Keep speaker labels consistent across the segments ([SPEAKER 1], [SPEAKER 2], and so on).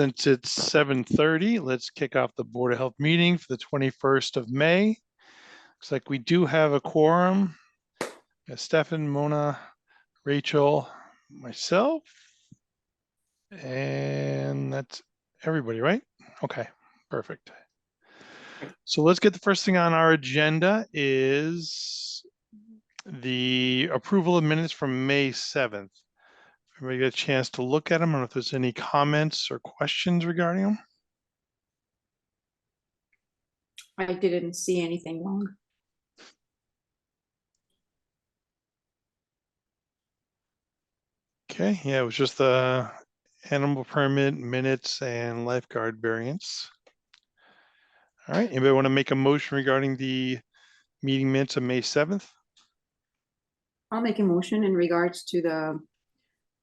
[SPEAKER 1] since it's 7:30, let's kick off the Board of Health meeting for the 21st of May. Looks like we do have a quorum. Stefan, Mona, Rachel, myself, and that's everybody, right? Okay, perfect. So let's get the first thing on our agenda is the approval of minutes from May 7th. Everybody get a chance to look at them. I don't know if there's any comments or questions regarding them.
[SPEAKER 2] I didn't see anything wrong.
[SPEAKER 1] Okay, yeah, it was just the animal permit minutes and lifeguard variance. All right, anybody want to make a motion regarding the meeting minutes of May 7th?
[SPEAKER 2] I'll make a motion in regards to the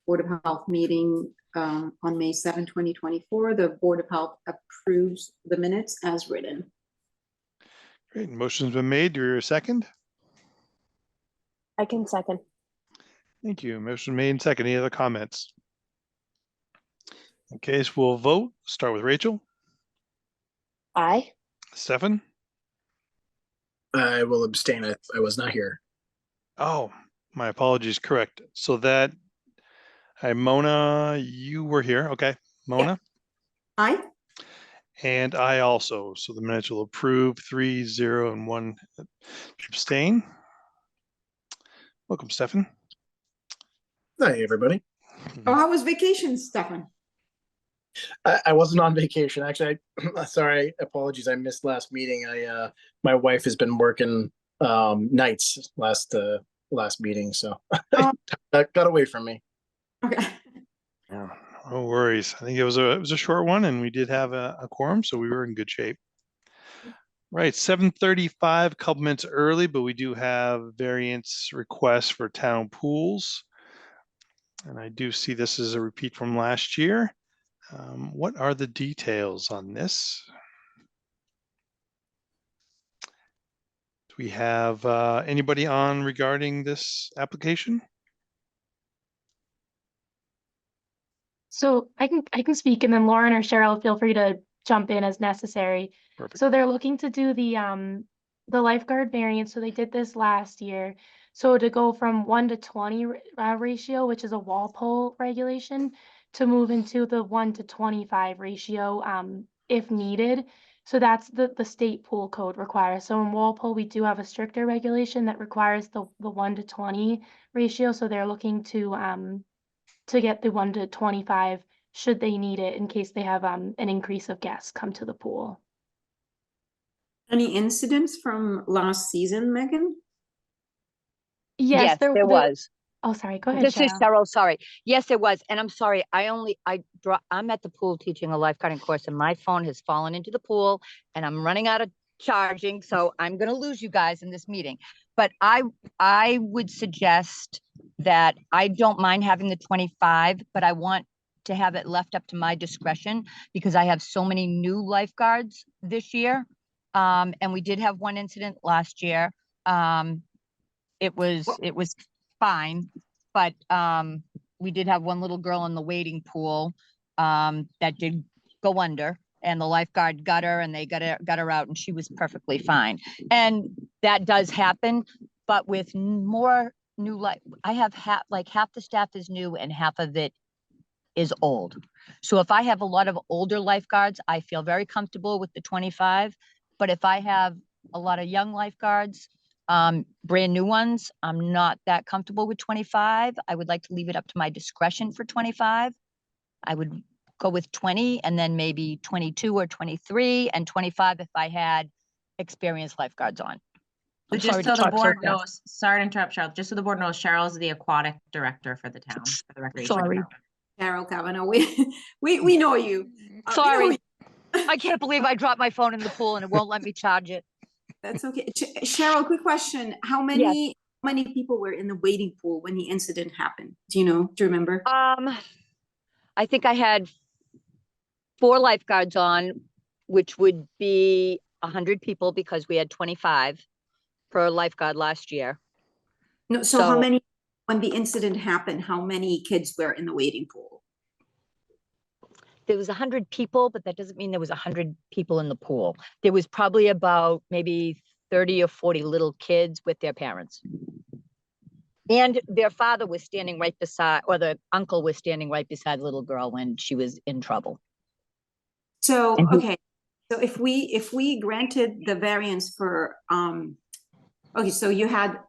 [SPEAKER 2] Board of Health meeting on May 7, 2024. The Board of Health approves the minutes as written.
[SPEAKER 1] Great, motion's been made. Do you hear a second?
[SPEAKER 3] I can second.
[SPEAKER 1] Thank you. Motion made and second. Any other comments? Okay, so we'll vote. Start with Rachel.
[SPEAKER 3] Aye.
[SPEAKER 1] Stefan?
[SPEAKER 4] I will abstain. I was not here.
[SPEAKER 1] Oh, my apologies. Correct. So that, Mona, you were here. Okay, Mona?
[SPEAKER 2] Aye.
[SPEAKER 1] And I also. So the minutes will approve 3-0 and 1 abstain. Welcome, Stefan.
[SPEAKER 4] Hi, everybody.
[SPEAKER 2] Oh, how was vacation, Stefan?
[SPEAKER 4] I wasn't on vacation. Actually, sorry, apologies. I missed last meeting. My wife has been working nights last meeting, so that got away from me.
[SPEAKER 2] Okay.
[SPEAKER 1] Yeah, no worries. I think it was a short one, and we did have a quorum, so we were in good shape. Right, 7:35, couple minutes early, but we do have variance requests for town pools. And I do see this as a repeat from last year. What are the details on this? Do we have anybody on regarding this application?
[SPEAKER 3] So I can speak, and then Lauren or Cheryl, feel free to jump in as necessary.
[SPEAKER 1] Perfect.
[SPEAKER 3] So they're looking to do the lifeguard variance. So they did this last year. So to go from 1-to-20 ratio, which is a Walpole regulation, to move into the 1-to-25 ratio if needed. So that's the state pool code requires. So in Walpole, we do have a stricter regulation that requires the 1-to-20 ratio. So they're looking to get the 1-to-25 should they need it in case they have an increase of guests come to the pool.
[SPEAKER 2] Any incidents from last season, Megan?
[SPEAKER 3] Yes,
[SPEAKER 5] there was.
[SPEAKER 3] Oh, sorry. Go ahead,
[SPEAKER 5] This is
[SPEAKER 3] Cheryl.
[SPEAKER 5] Cheryl. Sorry. Yes, there was. And I'm sorry. I'm at the pool teaching a lifeguarding course, and my phone has fallen into the pool, and I'm running out of charging. So I'm going to lose you guys in this meeting. But I would suggest that I don't mind having the 25, but I want to have it left up to my discretion because I have so many new lifeguards this year. And we did have one incident last year. It was fine, but we did have one little girl in the wading pool that did go under, and the lifeguard got her, and they got her out, and she was perfectly fine. And that does happen, but with more new I have half the staff is new and half of it is old. So if I have a lot of older lifeguards, I feel very comfortable with the 25. But if I have a lot of young lifeguards, brand new ones, I'm not that comfortable with 25. I would like to leave it up to my discretion for 25. I would go with 20 and then maybe 22 or 23 and 25 if I had experienced lifeguards on.
[SPEAKER 6] So just so the board knows, sorry to interrupt, Cheryl, just so the board knows, Cheryl is the aquatic director for the town, for the recreation department.
[SPEAKER 2] Cheryl Kavanaugh, we know you.
[SPEAKER 5] Sorry. I can't believe I dropped my phone in the pool and it won't let me charge it.
[SPEAKER 2] That's okay. Cheryl, quick question. How many people were in the wading pool when the incident happened? Do you remember?
[SPEAKER 5] I think I had 4 lifeguards on, which would be 100 people because we had 25 per lifeguard last year.
[SPEAKER 2] No, so how many, when the incident happened, how many kids were in the wading pool?
[SPEAKER 5] there was 100 people, but that doesn't mean there was 100 people in the pool. There was probably about maybe 30 or 40 little kids with their parents. And their father was standing right beside, or the uncle was standing right beside the little girl when she was in trouble.
[SPEAKER 2] So,
[SPEAKER 5] And who-
[SPEAKER 2] okay, so if we granted the variance for, okay, so you had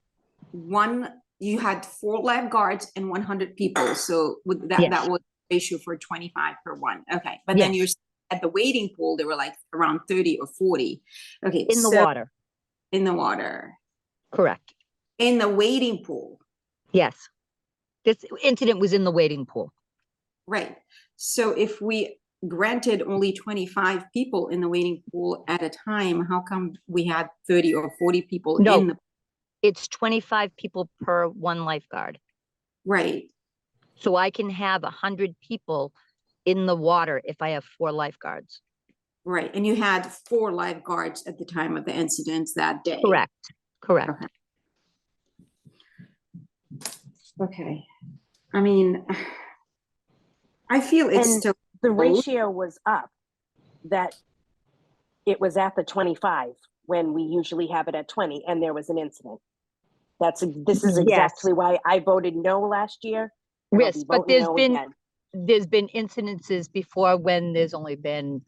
[SPEAKER 2] 4 lifeguards and 100 people, so with that,
[SPEAKER 5] Yes.
[SPEAKER 2] that was ratio for 25 per one, okay, but then
[SPEAKER 5] Yes.
[SPEAKER 2] you're at the wading pool, there were like around 30 or 40, okay.
[SPEAKER 5] In the
[SPEAKER 2] so-
[SPEAKER 5] water,
[SPEAKER 2] In the water,
[SPEAKER 5] correct.
[SPEAKER 2] in the wading pool,
[SPEAKER 5] Yes. This incident was in the wading pool.
[SPEAKER 2] right, so if we granted only 25 people in the wading pool at a time, how come we had 30 or 40 people
[SPEAKER 5] No.
[SPEAKER 2] in the,
[SPEAKER 5] It's 25 people per one lifeguard.
[SPEAKER 2] right?
[SPEAKER 5] So I can have 100 people in the water if I have 4 lifeguards.
[SPEAKER 2] Right, and you had 4 lifeguards at the time of the incidents that day.
[SPEAKER 5] Correct. Correct.
[SPEAKER 2] Okay. Okay, I mean, I feel it's
[SPEAKER 7] And
[SPEAKER 2] still,
[SPEAKER 7] the
[SPEAKER 2] low.
[SPEAKER 7] ratio was up, that it was at the 25 when we usually have it at 20 and there was an incident. This is
[SPEAKER 5] Yes.
[SPEAKER 7] exactly why I voted no last year. and I'll be
[SPEAKER 5] Yes, but
[SPEAKER 7] voting no again.
[SPEAKER 5] there's been incidences before when there's only been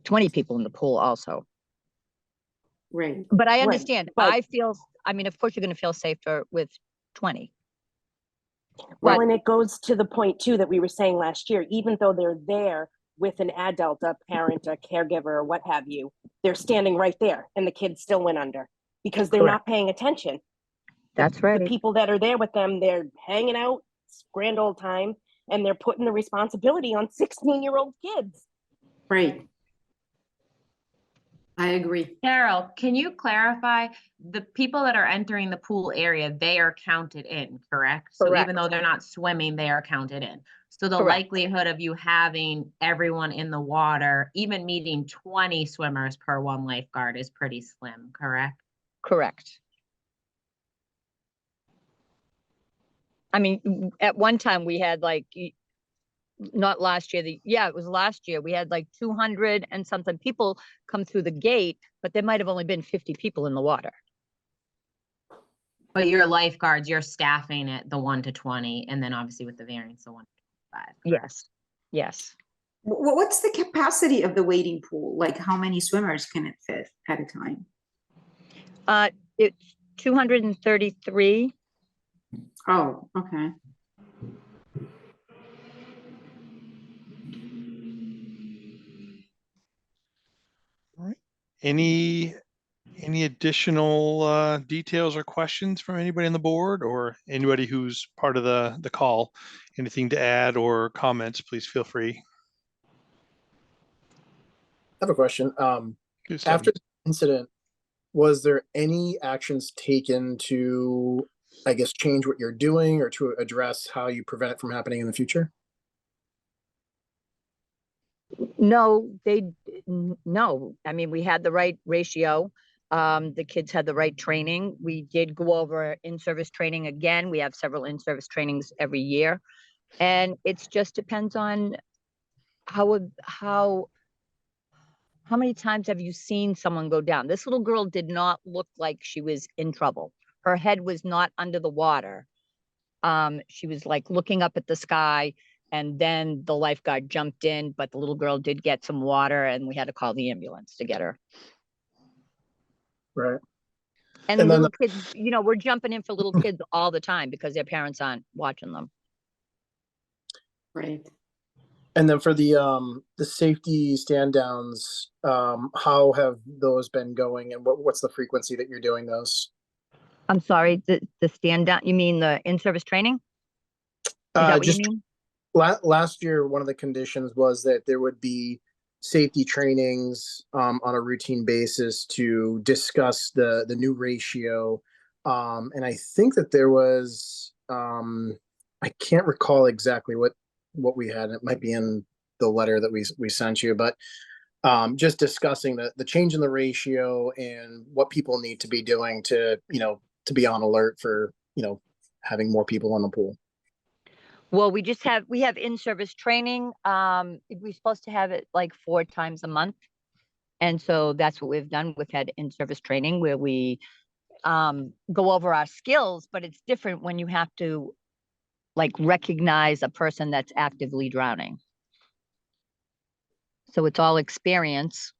[SPEAKER 5] 20 people in the pool also.
[SPEAKER 2] right,
[SPEAKER 5] But I
[SPEAKER 7] Right,
[SPEAKER 5] understand.
[SPEAKER 7] but-
[SPEAKER 5] I mean, of course, you're going to feel safer with 20.
[SPEAKER 7] Well,
[SPEAKER 5] But
[SPEAKER 7] and it goes to the point too that we were saying last year, even though they're there with an adult, a parent, a caregiver, or what have you, they're standing right there and the kids still went under because they're
[SPEAKER 5] Correct.
[SPEAKER 7] not paying attention.
[SPEAKER 5] that's
[SPEAKER 7] The
[SPEAKER 5] right.
[SPEAKER 7] people that are there with them, they're hanging out, it's grand old time, and they're putting the responsibility on 16-year-old kids.
[SPEAKER 2] right. I agree.
[SPEAKER 6] Cheryl, can you clarify, the people that are entering the pool area, they are counted in, correct? So even
[SPEAKER 5] Correct.
[SPEAKER 6] though they're not swimming, they are counted in. So the
[SPEAKER 5] Correct.
[SPEAKER 6] likelihood of you having everyone in the water, even meeting 20 swimmers per one lifeguard is pretty slim, correct?
[SPEAKER 5] Correct. I mean, at one time we had like, not last year, it was last year. We had like 200 and something people come through the gate, but there might have only been 50 people in the water.
[SPEAKER 6] But your lifeguards, you're staffing at the 1 to 20, and then obviously with the variance, the 1 to 25.
[SPEAKER 5] Yes. Yes.
[SPEAKER 2] What's the capacity of the wading pool? Like, how many swimmers can it fit at a time?
[SPEAKER 5] It's 233.
[SPEAKER 2] Oh, okay.
[SPEAKER 1] Any additional details or questions from anybody on the board or anybody who's part of the call? Anything to add or comments, please feel free.
[SPEAKER 4] I have a question.
[SPEAKER 1] Please, Kevin.
[SPEAKER 4] After the incident, was there any actions taken to, I guess, change what you're doing or to address how you prevent it from happening in the future?
[SPEAKER 5] No, no. I mean, we had the right ratio. The kids had the right training. We did go over in-service training again. We have several in-service trainings every year. And it just depends on how many times have you seen someone go down? This little girl did not look like she was in trouble. Her head was not under the water. She was like looking up at the sky, and then the lifeguard jumped in, but the little girl did get some water and we had to call the ambulance to get her.
[SPEAKER 4] Right.
[SPEAKER 5] And
[SPEAKER 4] And then
[SPEAKER 5] little kids, we're jumping in for little kids all the time because their parents aren't watching them.
[SPEAKER 2] Right.
[SPEAKER 4] And then for the safety stand downs, how have those been going and what's the frequency that you're doing those?
[SPEAKER 5] I'm sorry, the stand down, you mean the in-service training? Is that what you mean?
[SPEAKER 4] Last year, one of the conditions was that there would be safety trainings on a routine basis to discuss the new ratio. And I think that there was, I can't recall exactly what we had. It might be in the letter that we sent you, but just discussing the change in the ratio and what people need to be doing to be on alert for, having more people in the pool.
[SPEAKER 5] Well, we have in-service training. We're supposed to have it like 4 times a month. And so that's what we've done. We've had in-service training where we go over our skills, but it's different when you have to like recognize a person that's actively drowning. So it's all experience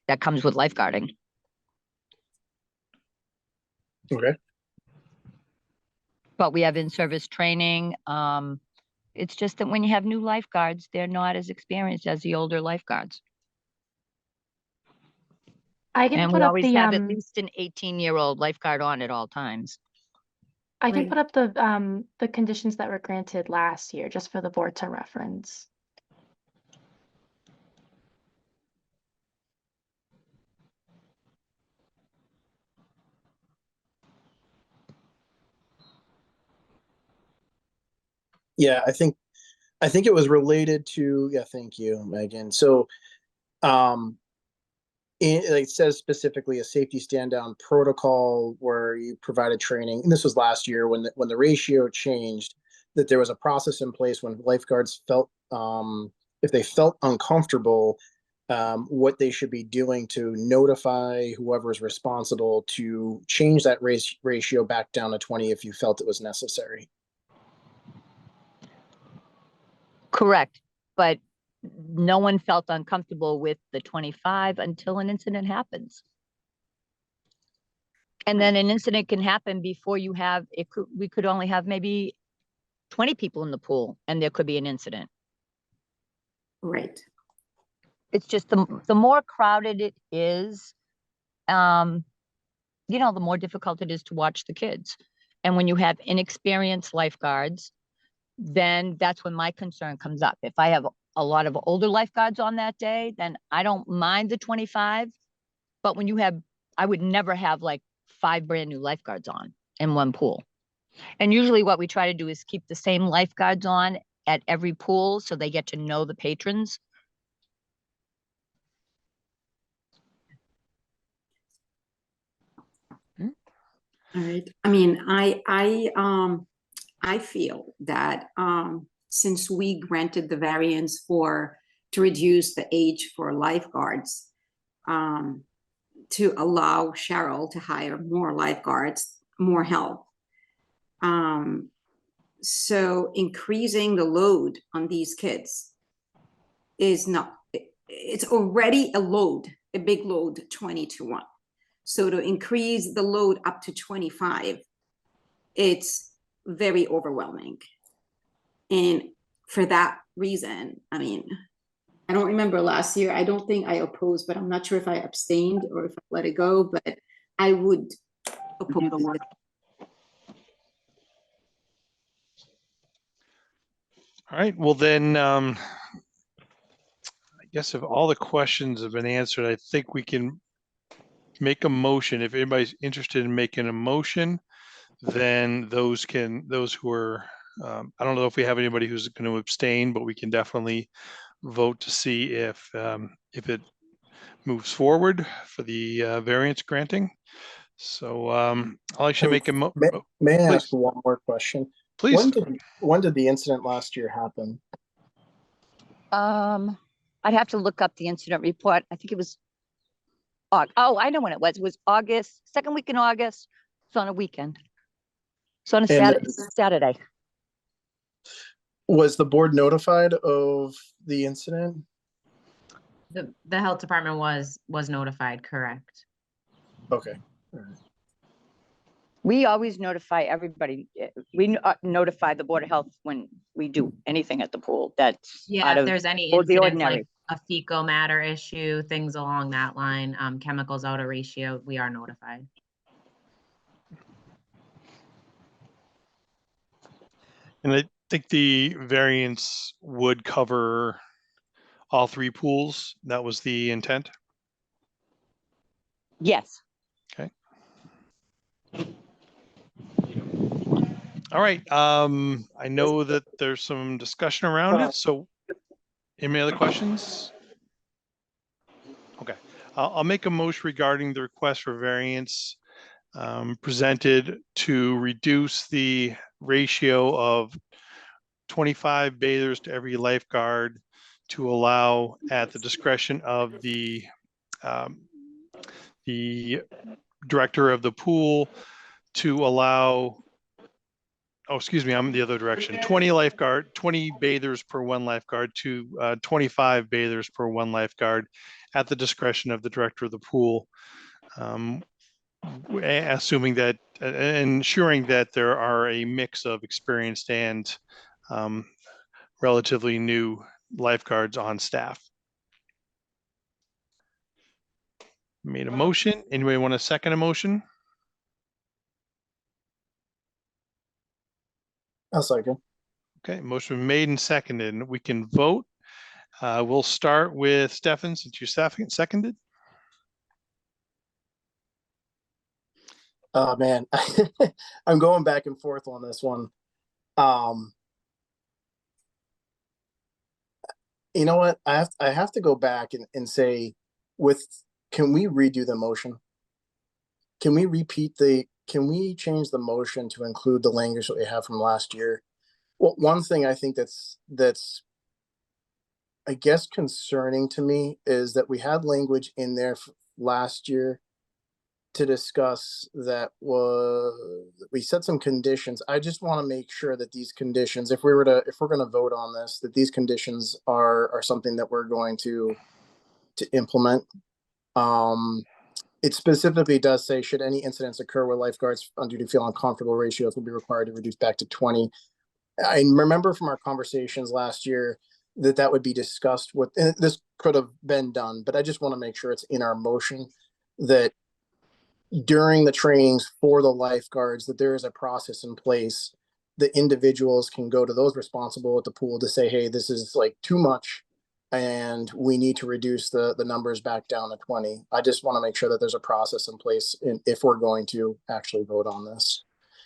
[SPEAKER 5] that comes with lifeguarding.
[SPEAKER 4] Okay.
[SPEAKER 5] But we have in-service training. It's just that when you have new lifeguards, they're not as experienced as the older lifeguards.
[SPEAKER 3] I can
[SPEAKER 5] And
[SPEAKER 3] put
[SPEAKER 5] we
[SPEAKER 3] up
[SPEAKER 5] always
[SPEAKER 3] the
[SPEAKER 5] have at least an 18-year-old lifeguard on at all times.
[SPEAKER 3] I can
[SPEAKER 2] Right.
[SPEAKER 3] put up the conditions that were granted last year, just for the board to reference.
[SPEAKER 4] Yeah, I think it was related to, yeah, thank you, Megan. So it says specifically a safety stand down protocol where you provided training, and this was last year when the ratio changed, that there was a process in place when lifeguards felt if they felt uncomfortable, what they should be doing to notify whoever is responsible to change that ratio back down to 20 if you felt it was necessary.
[SPEAKER 5] Correct. But no one felt uncomfortable with the 25 until an incident happens. And then an incident can happen before you have it. We could only have maybe 20 people in the pool and there could be an incident.
[SPEAKER 2] Right.
[SPEAKER 5] It's just the more crowded it is, the more difficult it is to watch the kids. And when you have inexperienced lifeguards, then that's when my concern comes up. If I have a lot of older lifeguards on that day, then I don't mind the 25. But when I would never have like 5 brand new lifeguards on in one pool. And usually what we try to do is keep the same lifeguards on at every pool so they get to know the patrons.
[SPEAKER 2] All right. I mean, I feel that since we granted the variance to reduce the age for lifeguards, to allow Cheryl to hire more lifeguards, more help. So increasing the load on these kids is not, it's already a big load, 20 to 1. So to increase the load up to 25, it's very overwhelming. And for that reason, I mean, I don't remember last year. I don't think I opposed, but I'm not sure if I abstained or if I let it go, but I would oppose the work.
[SPEAKER 1] All right, well then, I guess if all the questions have been answered, I think we can make a motion. If anybody's interested in making a motion, then those who are, I don't know if we have anybody who's going to abstain, but we can definitely vote to see if it moves forward for the variance granting. So I'll actually make a
[SPEAKER 4] May I
[SPEAKER 1] please.
[SPEAKER 4] ask one more question?
[SPEAKER 1] Please.
[SPEAKER 4] When did the incident last year happen?
[SPEAKER 5] I'd have to look up the incident report. I think it was, I know when it was. It was August, second week in August. It's on a weekend. It's on a Saturday.
[SPEAKER 4] Was the board notified of the incident?
[SPEAKER 6] The health department was notified, correct?
[SPEAKER 4] Okay. All right.
[SPEAKER 5] We always notify everybody. We notify the Board of Health when we do anything at the pool. That's
[SPEAKER 6] Yeah, if there's any
[SPEAKER 5] the
[SPEAKER 6] incidents
[SPEAKER 5] ordinary.
[SPEAKER 6] like a fecal matter issue, things along that line, chemicals out of ratio, we are notified.
[SPEAKER 1] And I think the variance would cover all 3 pools. That was the intent.
[SPEAKER 5] Yes.
[SPEAKER 1] Okay. All right. I know that there's some discussion around it. So any other questions? Okay. I'll make a motion regarding the request for variance presented to reduce the ratio of 25 bathers to every lifeguard to allow at the discretion of the director of the pool to allow, oh, excuse me, I'm the other direction. 20 bathers per one lifeguard to 25 bathers per one lifeguard at the discretion of the director of the pool. Assuming that, ensuring that there are a mix of experienced and relatively new lifeguards on staff. Made a motion. Anybody want to second a motion?
[SPEAKER 4] I'll second.
[SPEAKER 1] Okay, motion made and seconded. We can vote. We'll start with Stefan, since you seconded.
[SPEAKER 4] Oh man, I'm going back and forth on this one. You know what? I have to go back and say, can we redo the motion? Can we change the motion to include the language that we have from last year? Well, one thing I think that's I guess concerning to me is that we had language in there last year to discuss that we set some conditions. I just want to make sure that these conditions, if we're going to vote on this, that these conditions are something that we're going to implement. It specifically does say, should any incidents occur where lifeguards on duty feel uncomfortable, ratios will be required to reduce back to 20. I remember from our conversations last year that would be discussed with, and this could have been done, but I just want to make sure it's in our motion that during the trainings for the lifeguards, that there is a process in place that individuals can go to those responsible at the pool to say, hey, this is like too much and we need to reduce the numbers back down to 20. I just want to make sure that there's a process in place if we're going to actually vote on this.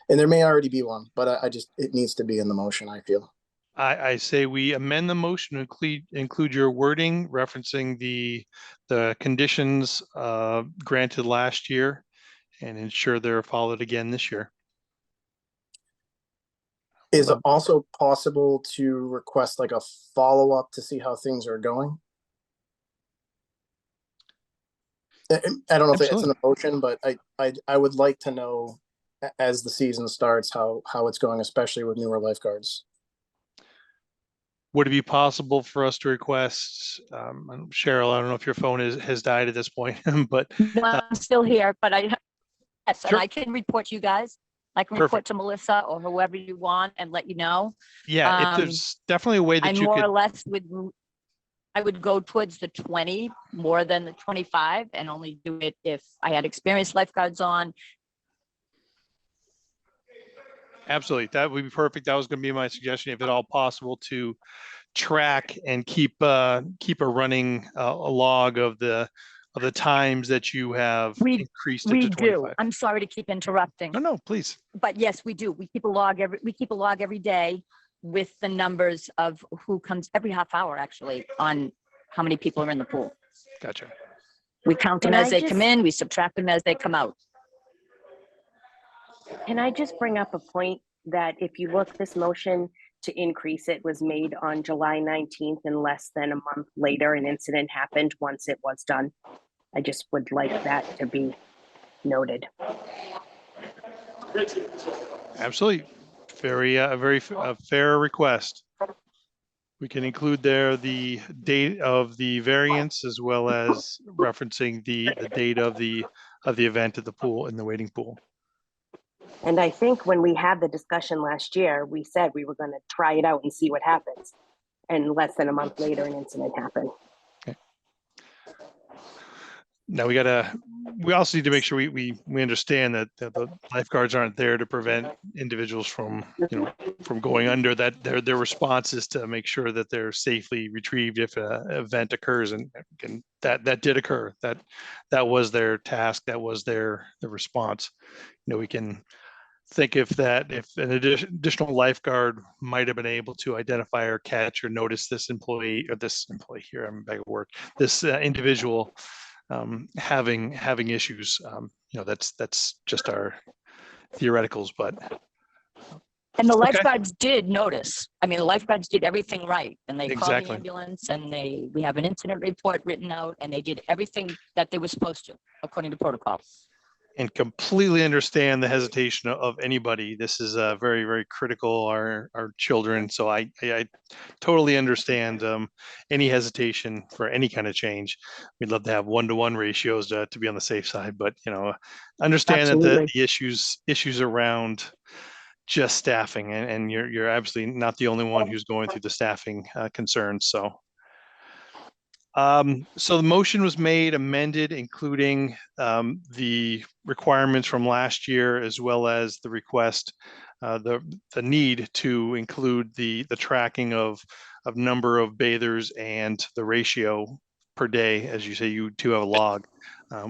[SPEAKER 4] And there may already be one, but it needs to be in the motion, I feel.
[SPEAKER 1] I say we amend the motion to include your wording referencing the conditions granted last year and ensure they're followed again this year.
[SPEAKER 4] Is it also possible to request like a follow-up to see how things are going? I don't know if it's an emotion, but I would like to know as the season starts how it's going, especially with newer lifeguards.
[SPEAKER 1] Would it be possible for us to request, Cheryl, I don't know if your phone has died at this point, but
[SPEAKER 5] No, I'm still here, but yes,
[SPEAKER 1] Sure.
[SPEAKER 5] and I can report to you guys. I can report to Melissa or whoever you want and let you know.
[SPEAKER 1] yeah, if there's definitely a way
[SPEAKER 5] I
[SPEAKER 1] that you
[SPEAKER 5] more or
[SPEAKER 1] could,
[SPEAKER 5] less I would go towards the 20 more than the 25 and only do it if I had experienced lifeguards on.
[SPEAKER 1] absolutely, that would be perfect. That was going to be my suggestion, if at all possible, to track and keep a running a log of the times that you have increased it
[SPEAKER 5] We
[SPEAKER 1] to
[SPEAKER 5] do.
[SPEAKER 1] 25.
[SPEAKER 5] I'm sorry to keep interrupting,
[SPEAKER 1] No, please.
[SPEAKER 5] but yes, we do. We keep a log every day with the numbers of who comes every half hour, actually, on how many people are in the pool.
[SPEAKER 1] Gotcha.
[SPEAKER 5] We count them
[SPEAKER 7] Can
[SPEAKER 5] as
[SPEAKER 7] I
[SPEAKER 5] they
[SPEAKER 7] just-
[SPEAKER 5] come in, we subtract them as they come out.
[SPEAKER 7] Can I just bring up a point that if you look, this motion to increase it was made on July 19th, and less than a month later, an incident happened once it was done. I just would like that to be noted.
[SPEAKER 1] Absolutely. Very fair request. We can include there the date of the variance as well as referencing the date of the event at the pool, in the waiting pool.
[SPEAKER 7] And I think when we had the discussion last year, we said we were going to try it out and see what happens. And less than a month later, an incident happened.
[SPEAKER 1] Now we also need to make sure we understand that the lifeguards aren't there to prevent individuals from going under, that their response is to make sure that they're safely retrieved if an event occurs, and that did occur. That was their task. That was their response. We can think if an additional lifeguard might have been able to identify or catch or notice this employee here, I'm back at work, this individual having issues, that's just our theoreticals, but
[SPEAKER 8] And the
[SPEAKER 1] Okay.
[SPEAKER 8] lifeguards did notice. I mean, the lifeguards did everything right, and they called
[SPEAKER 1] Exactly.
[SPEAKER 8] the ambulance, and we have an incident report written out, and they did everything that they were supposed to, according to protocol.
[SPEAKER 1] And completely understand the hesitation of anybody. This is very, very critical, our children. So I totally understand any hesitation for any kind of change. We'd love to have 1-to-1 ratios to be on the safe side, but understand that
[SPEAKER 8] Absolutely.
[SPEAKER 1] the issues around just staffing, and you're absolutely not the only one who's going through the staffing concerns. So the motion was made, amended, including the requirements from last year, as well as the request, the need to include the tracking of number of bathers and the ratio per day. As you say, you do have a log.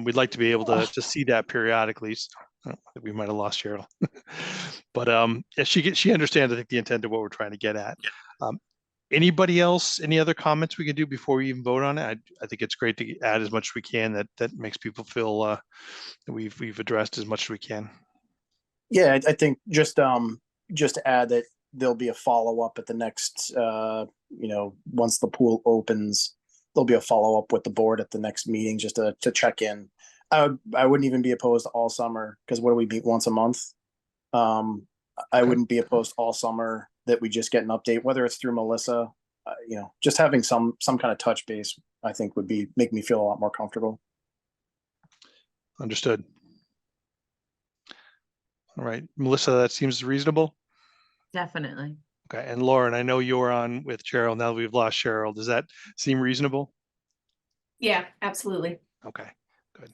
[SPEAKER 1] We'd like to be able to see that periodically. We might have lost Cheryl, but yeah, she understands, I think, the intent of what we're trying to get at. Anybody else, any other comments we can do before we even vote on it? I think it's great to add as much as we can that makes people feel that we've addressed as much as we can.
[SPEAKER 4] Yeah, I think just to add that there'll be a follow-up at the next, once the pool opens, there'll be a follow-up with the board at the next meeting just to check in. I wouldn't even be opposed to all summer, because what do we meet once a month? I wouldn't be opposed all summer that we just get an update, whether it's through Melissa, just having some kind of touch base, I think would make me feel a lot more comfortable.
[SPEAKER 1] Understood. All right, Melissa, that seems reasonable.
[SPEAKER 6] Definitely.
[SPEAKER 1] Okay, and Lauren, I know you're on with Cheryl. Now that we've lost Cheryl, does that seem reasonable?
[SPEAKER 9] Yeah, absolutely.
[SPEAKER 1] Okay, good.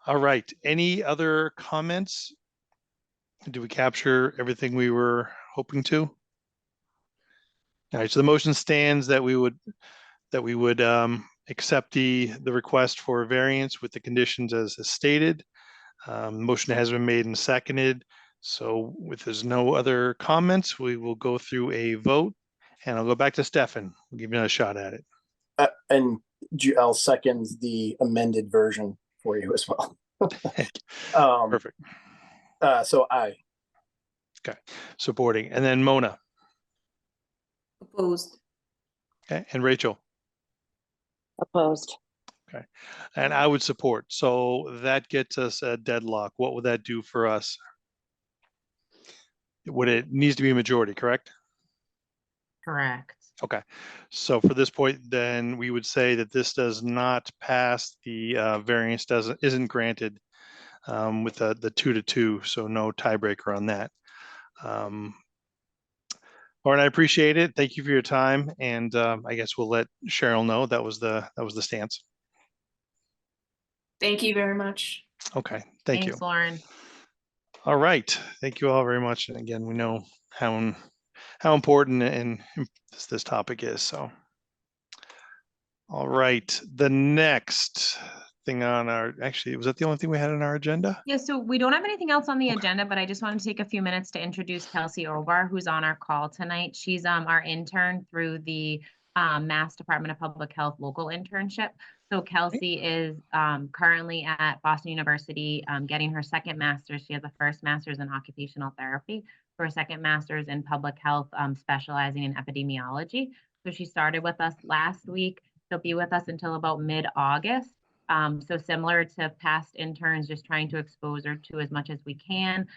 [SPEAKER 1] All right, any other comments? Did we capture everything we were hoping to? All right, so the motion stands that we would accept the request for variance with the conditions as stated. Motion has been made and seconded. So if there's no other comments, we will go through a vote, and I'll go back to Stefan. We'll give you another shot at it.
[SPEAKER 4] And I'll second the amended version for you as well.
[SPEAKER 1] Perfect.
[SPEAKER 4] So aye.
[SPEAKER 1] Okay, supporting. And then Mona.
[SPEAKER 2] Opposed.
[SPEAKER 1] Okay, and Rachel.
[SPEAKER 7] Opposed.
[SPEAKER 1] Okay, and I would support. So that gets us a deadlock. What would that do for us? It needs to be a majority, correct?
[SPEAKER 6] Correct.
[SPEAKER 1] Okay, so for this point, then we would say that this does not pass. The variance isn't granted with the 2-2, so no tiebreaker on that. Lauren, I appreciate it. Thank you for your time, and I guess we'll let Cheryl know that was the stance.
[SPEAKER 9] Thank you very much.
[SPEAKER 1] Okay, thank you.
[SPEAKER 6] Thanks, Lauren.
[SPEAKER 1] All right, thank you all very much. And again, we know how important and this topic is. So, all right, the next thing on was that the only thing we had on our agenda?
[SPEAKER 6] Yeah, so we don't have anything else on the agenda, but I just wanted to take a few minutes to introduce Kelsey Obar, who's on our call tonight. She's our intern through the Mass Department of Public Health local internship. So Kelsey is currently at Boston University getting her second master's. She has a first master's in occupational therapy, for a second master's in public health, specializing in epidemiology. So she started with us last week. She'll be with us until about mid-August. So similar to past interns, just trying to expose her to as much as we can.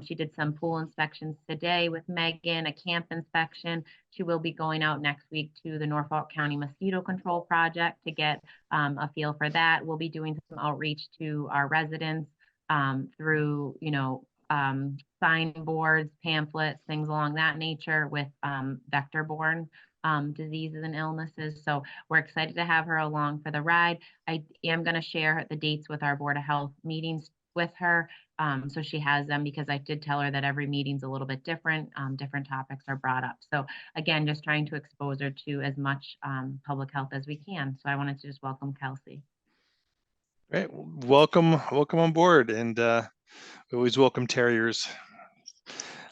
[SPEAKER 6] She did some pool inspections today with Megan, a camp inspection. She will be going out next week to the Norfolk County Mosquito Control Project to get a feel for that. We'll be doing some outreach to our residents through, signboards, pamphlets, things along that nature with vector-borne diseases and illnesses. So we're excited to have her along for the ride. I am going to share the dates with our Board of Health meetings with her. So she has them, because I did tell her that every meeting's a little bit different. Different topics are brought up. So again, just trying to expose her to as much public health as we can. So I wanted to just welcome Kelsey.
[SPEAKER 1] Great, welcome on board, and we always welcome terriers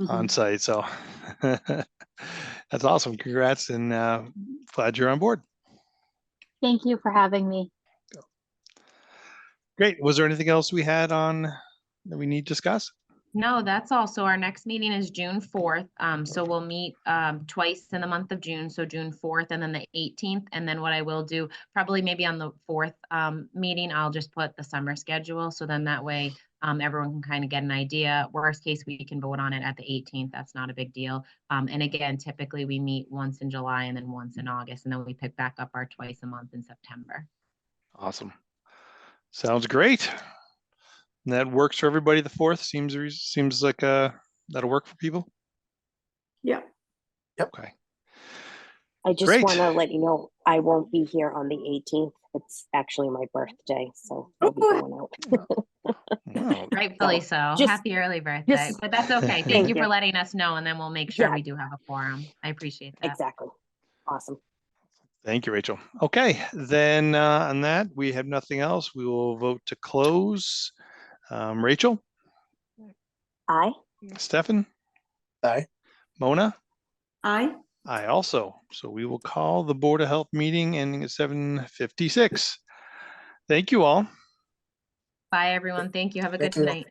[SPEAKER 1] on site. So that's awesome. Congrats, and glad you're on board.
[SPEAKER 3] Thank you for having me.
[SPEAKER 1] Great. Was there anything else we had on that we need to discuss?
[SPEAKER 6] No, that's all. So our next meeting is June 4th. So we'll meet twice in the month of June. So June 4th and then the 18th. And then what I will do, probably maybe on the 4th meeting, I'll just put the summer schedule. So then that way everyone can kind of get an idea. Worst case, we can vote on it at the 18th. That's not a big deal. And again, typically we meet once in July and then once in August, and then we pick back up our twice a month in September.
[SPEAKER 1] Awesome. Sounds great. And that works for everybody. The 4th seems like that'll work for people.
[SPEAKER 2] Yeah.
[SPEAKER 1] Okay.
[SPEAKER 7] I just
[SPEAKER 1] Great.
[SPEAKER 7] want to let you know, I won't be here on the 18th. It's actually my birthday, so I'll be going out.
[SPEAKER 1] Wow.
[SPEAKER 6] Rightfully so.
[SPEAKER 7] just-
[SPEAKER 6] Happy early birthday.
[SPEAKER 7] just-
[SPEAKER 6] But that's okay. Thank
[SPEAKER 7] Thank
[SPEAKER 6] you for
[SPEAKER 7] you.
[SPEAKER 6] letting us know, and then we'll make sure
[SPEAKER 7] Yeah.
[SPEAKER 6] we do have a quorum. I appreciate that.
[SPEAKER 7] Exactly. Awesome.
[SPEAKER 1] Thank you, Rachel. Okay, then on that, we have nothing else. We will vote to close. Rachel,
[SPEAKER 7] Aye.
[SPEAKER 1] Stefan,
[SPEAKER 4] Aye.
[SPEAKER 1] Mona,
[SPEAKER 2] Aye.
[SPEAKER 1] I also. So we will call the Board of Health meeting ending at 7:56. Thank you all.
[SPEAKER 6] Bye, everyone. Thank you. Have a good
[SPEAKER 4] Thank you.
[SPEAKER 6] night.